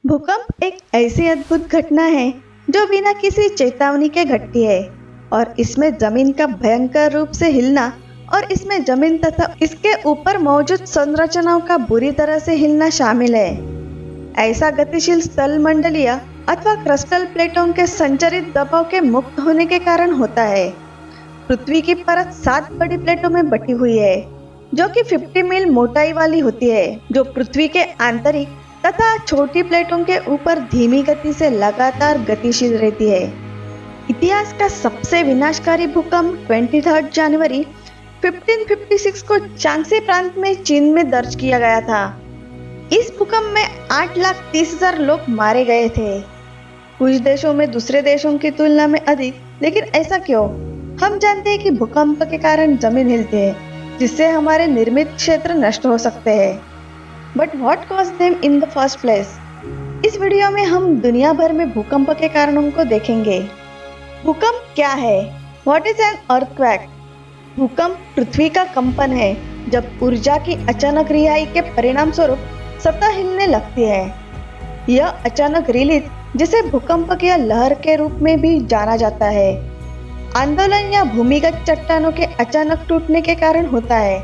भूकंप एक ऐसी अद्भुत घटना है जो बिना किसी चेतावनी के घटती है और इसमें जमीन का भयंकर रूप से हिलना और इसमें जमीन तथा इसके ऊपर मौजूद संरचनाओं का बुरी तरह से हिलना शामिल है। ऐसा गतिशील स्थल मंडलीय अथवा क्रस्टल प्लेटों के संचरित दबाव के मुक्त होने के कारण होता है। पृथ्वी की परत 7 बड़ी प्लेटों में बटी हुई है जो कि 50 मील मोटाई वाली होती है, जो पृथ्वी के आंतरिक तथा छोटी प्लेटों के ऊपर धीमी गति से लगातार गतिशील रहती है। इतिहास का सबसे विनाशकारी भूकंप 23 जनवरी 1556 को चांगसी प्रांत में चीन में दर्ज किया गया था। इस भूकंप में 8,30,000 लोग मारे गए थे। कुछ देशों में दूसरे देशों की तुलना में अधिक, लेकिन ऐसा क्यों? हम जानते हैं कि भूकंप के कारण जमीन हिलती है जिससे हमारे निर्मित क्षेत्र नष्ट हो सकते हैं। But what caused them in the first place? इस वीडियो में हम दुनिया भर में भूकंप के कारणों को देखेंगे। भूकंप क्या है? What is an earthquake? भूकंप पृथ्वी का कंपन है जब ऊर्जा की अचानक रिहाई के परिणाम स्वरूप सतह हिलने लगती है। यह अचानक रिलीज, जिसे भूकंप या लहर के रूप में भी जाना जाता है, आंदोलन या भूमिगत चट्टानों के अचानक टूटने के कारण होता है।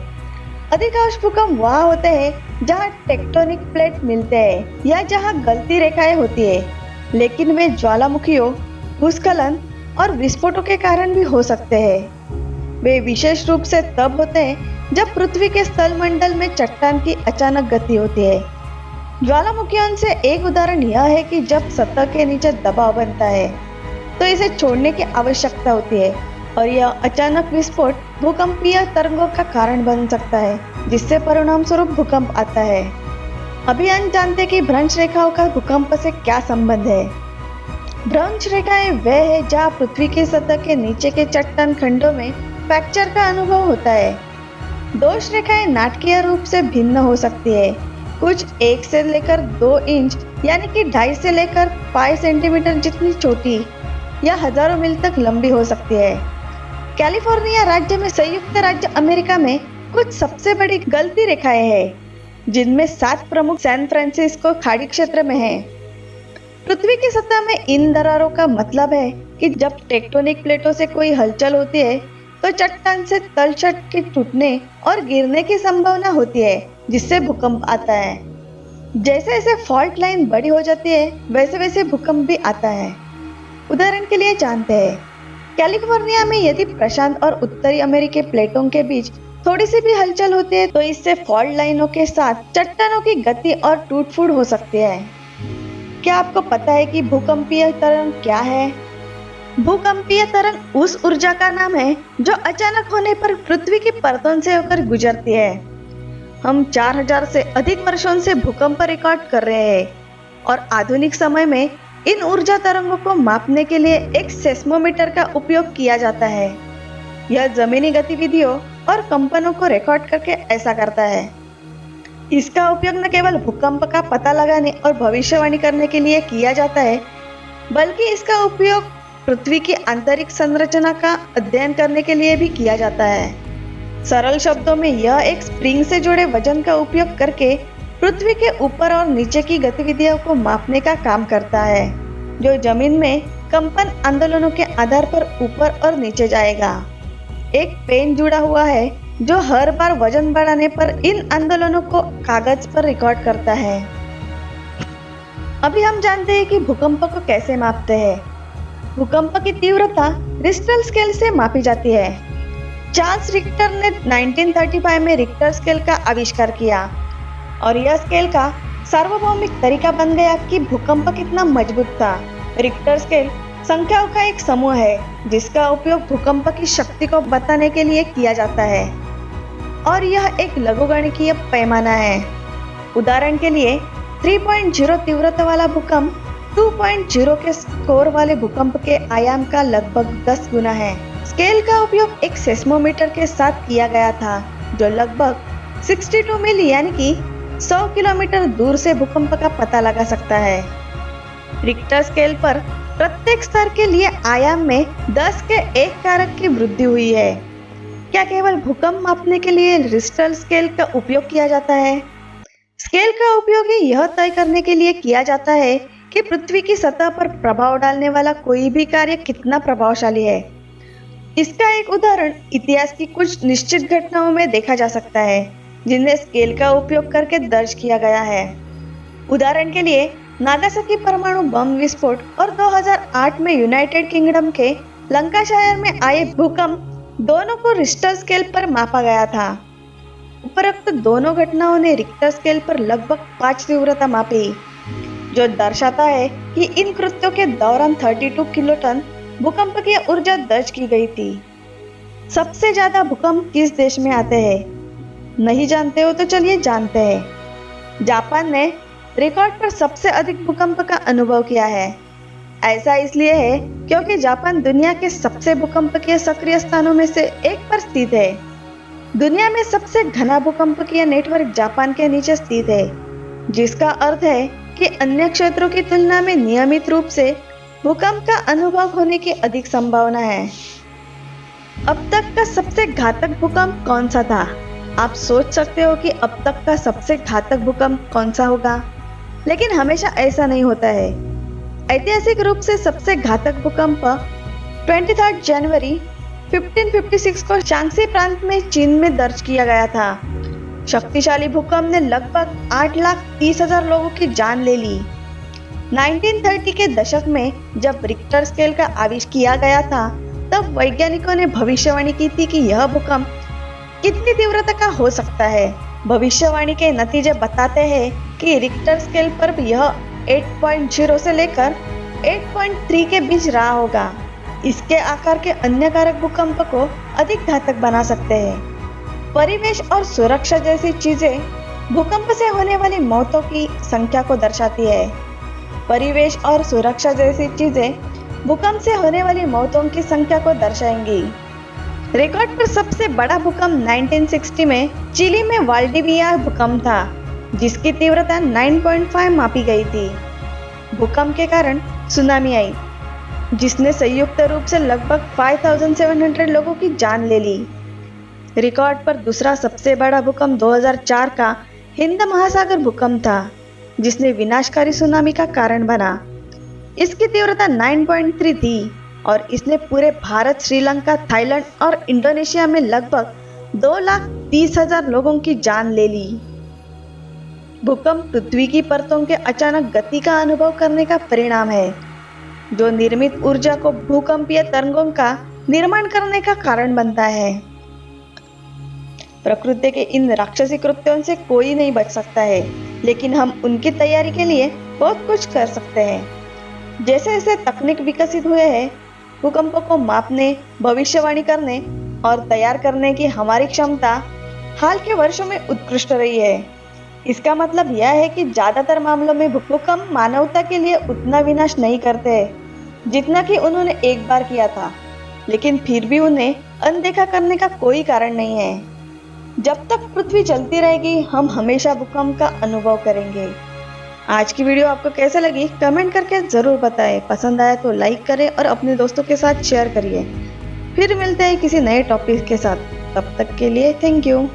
अधिकांश भूकंप वहाँ होते हैं जहाँ टेक्टोनिक प्लेट मिलते हैं या जहाँ गलती रेखाएं होती है, लेकिन वे ज्वालामुखियों, भूस्खलन और विस्फोटों के कारण भी हो सकते हैं। वे विशेष रूप से तब होते हैं जब पृथ्वी के स्थलमंडल में चट्टान की अचानक गति होती है। ज्वालामुखियों से एक उदाहरण यह है कि जब सतह के नीचे दबाव बनता है तो इसे छोड़ने की आवश्यकता होती है और यह अचानक विस्फोट भूकंपीय तरंगों का कारण बन सकता है, जिससे परिणाम स्वरूप भूकंप आता है। अभी हम जानते हैं कि भ्रंश रेखाओं का भूकंप से क्या संबंध है। भ्रंश रेखाएं वह है जहाँ पृथ्वी की सतह के नीचे के चट्टान खंडों में फ्रैक्चर का अनुभव होता है। दोष रेखाएं नाटकीय रूप से भिन्न हो सकती है, कुछ 1 से लेकर 2 इंच यानी कि 2.5 से लेकर 5 सेंटीमीटर जितनी छोटी या हजारों मील तक लंबी हो सकती है। कैलिफोर्निया राज्य में संयुक्त राज्य अमेरिका में कुछ सबसे बड़ी गलती रेखाएं हैं, जिनमें 7 प्रमुख सैन फ्रांसिस्को खाड़ी क्षेत्र में हैं। पृथ्वी की सतह में इन दरारों का मतलब है कि जब टेक्टोनिक प्लेटों से कोई हलचल होती है तो चट्टान से तलछट के टूटने और गिरने की संभावना होती है, जिससे भूकंप आता है। जैसे जैसे फॉल्ट लाइन बड़ी हो जाती है वैसे वैसे भूकंप भी आता है। उदाहरण के लिए जानते हैं, कैलिफोर्निया में यदि प्रशांत और उत्तरी अमेरिकी प्लेटों के बीच थोड़ी सी भी हलचल होती है तो इससे फॉल्ट लाइनों के साथ चट्टानों की गति और टूट फूट हो सकती है। क्या आपको पता है कि भूकंपीय तरंग क्या है? भूकंपीय तरंग उस ऊर्जा का नाम है जो अचानक होने पर पृथ्वी की परतों से होकर गुजरती है। हम 4000 से अधिक वर्षों से भूकंप रिकॉर्ड कर रहे हैं और आधुनिक समय में इन ऊर्जा तरंगों को मापने के लिए एक सेस्मोमीटर का उपयोग किया जाता है। यह जमीनी गतिविधियों और कंपनों को रिकॉर्ड करके ऐसा करता है। इसका उपयोग न केवल भूकंप का पता लगाने और भविष्यवाणी करने के लिए किया जाता है, बल्कि इसका उपयोग पृथ्वी की आंतरिक संरचना का अध्ययन करने के लिए भी किया जाता है। सरल शब्दों में यह एक स्प्रिंग से जुड़े वजन का उपयोग करके पृथ्वी के ऊपर और नीचे की गतिविधियों को मापने का काम करता है, जो जमीन में कंपन आंदोलनों के आधार पर ऊपर और नीचे जाएगा। एक पेन जुड़ा हुआ है जो हर बार वजन बढ़ाने पर इन आंदोलनों को कागज पर रिकॉर्ड करता है। अभी हम जानते हैं कि भूकंप को कैसे मापते हैं। भूकंप की तीव्रता रिक्टर स्केल से मापी जाती है। चार्ल्स रिक्टर ने 1935 में रिक्टर स्केल का आविष्कार किया और यह स्केल का सार्वभौमिक तरीका बन गया कि भूकंप कितना मजबूत था। रिक्टर स्केल संख्याओं का एक समूह है जिसका उपयोग भूकंप की शक्ति को बताने के लिए किया जाता है और यह एक लघुगणकीय पैमाना है। उदाहरण के लिए 3.0 तीव्रता वाला भूकंप 2.0 के स्कोर वाले भूकंप के आयाम का लगभग 10 गुना है। स्केल का उपयोग एक सेस्मोमीटर के साथ किया गया था जो लगभग 62 मील यानी कि 100 किलोमीटर दूर से भूकंप का पता लगा सकता है। रिक्टर स्केल पर प्रत्येक स्तर के लिए आयाम में 10 के एक कारक की वृद्धि हुई है। क्या केवल भूकंप मापने के लिए रिक्टर स्केल का उपयोग किया जाता है? स्केल का उपयोग ही यह तय करने के लिए किया जाता है कि पृथ्वी की सतह पर प्रभाव डालने वाला कोई भी कार्य कितना प्रभावशाली है। इसका एक उदाहरण इतिहास की कुछ निश्चित घटनाओं में देखा जा सकता है, जिन्हें स्केल का उपयोग करके दर्ज किया गया है। उदाहरण के लिए नागासाकी परमाणु बम विस्फोट और 2008 में यूनाइटेड किंगडम के लंकाशायर में आए भूकंप दोनों को रिक्टर स्केल पर मापा गया था। उपरोक्त दोनों घटनाओं ने रिक्टर स्केल पर लगभग 5 तीव्रता मापी, जो दर्शाता है कि इन कृत्यों के दौरान 32 किलोटन भूकंपीय ऊर्जा दर्ज की गई थी। सबसे ज्यादा भूकंप किस देश में आते हैं? नहीं जानते हो तो चलिए जानते हैं। जापान ने रिकॉर्ड पर सबसे अधिक भूकंप का अनुभव किया है। ऐसा इसलिए है क्योंकि जापान दुनिया के सबसे भूकंपीय सक्रिय स्थानों में से एक पर स्थित है। दुनिया में सबसे घना भूकंपीय नेटवर्क जापान के नीचे स्थित है, जिसका अर्थ है कि अन्य क्षेत्रों की तुलना में नियमित रूप से भूकंप का अनुभव होने की अधिक संभावना है। अब तक का सबसे घातक भूकंप कौन सा था? आप सोच सकते हो कि अब तक का सबसे घातक भूकंप कौन सा होगा, लेकिन हमेशा ऐसा नहीं होता है। ऐतिहासिक रूप से सबसे घातक भूकंप 23 जनवरी 1556 को शांग्सी प्रांत में चीन में दर्ज किया गया था। शक्तिशाली भूकंप ने लगभग 8,30,000 लोगों की जान ले ली। 1930 के दशक में जब रिक्टर स्केल का आविष्कार किया गया था, तब वैज्ञानिकों ने भविष्यवाणी की थी कि यह भूकंप कितनी तीव्रता का हो सकता है। भविष्यवाणी के नतीजे बताते हैं कि रिक्टर स्केल पर यह 8.0 से लेकर 8.3 के बीच रहा होगा। इसके आकार के अन्य कारक भूकंप को अधिक घातक बना सकते हैं। परिवेश और सुरक्षा जैसी चीजें भूकंप से होने वाली मौतों की संख्या को दर्शाती है। परिवेश और सुरक्षा जैसी चीजें भूकंप से होने वाली मौतों की संख्या को दर्शाएंगी। रिकॉर्ड पर सबसे बड़ा भूकंप 1960 में चिली में वाल्डिविया भूकंप था, जिसकी तीव्रता 9.5 मापी गई थी। भूकंप के कारण सुनामी आई, जिसने संयुक्त रूप से लगभग 5,700 लोगों की जान ले ली। रिकॉर्ड पर दूसरा सबसे बड़ा भूकंप 2004 का हिंद महासागर भूकंप था, जिसने विनाशकारी सुनामी का कारण बना। इसकी तीव्रता 9.3 थी और इसने पूरे भारत, श्रीलंका, थाईलैंड और इंडोनेशिया में लगभग 2,30,000 लोगों की जान ले ली। भूकंप पृथ्वी की परतों के अचानक गति का अनुभव करने का परिणाम है, जो निर्मित ऊर्जा को भूकंपीय तरंगों का निर्माण करने का कारण बनता है। प्रकृति के इन राक्षसी कृत्यों से कोई नहीं बच सकता है, लेकिन हम उनकी तैयारी के लिए बहुत कुछ कर सकते हैं। जैसे जैसे तकनीक विकसित हुए हैं, भूकंपों को मापने, भविष्यवाणी करने और तैयार करने की हमारी क्षमता हाल के वर्षों में उत्कृष्ट रही है। इसका मतलब यह है कि ज्यादातर मामलों में भूकंप मानवता के लिए उतना विनाश नहीं करते जितना कि उन्होंने एक बार किया था, लेकिन फिर भी उन्हें अनदेखा करने का कोई कारण नहीं है। जब तक पृथ्वी चलती रहेगी, हम हमेशा भूकंप का अनुभव करेंगे। आज की वीडियो आपको कैसे लगी कमेंट करके जरूर बताएं। पसंद आया तो लाइक करें और अपने दोस्तों के साथ शेयर करिए। फिर मिलते हैं किसी नए टॉपिक के साथ। तब तक के लिए थैंक यू।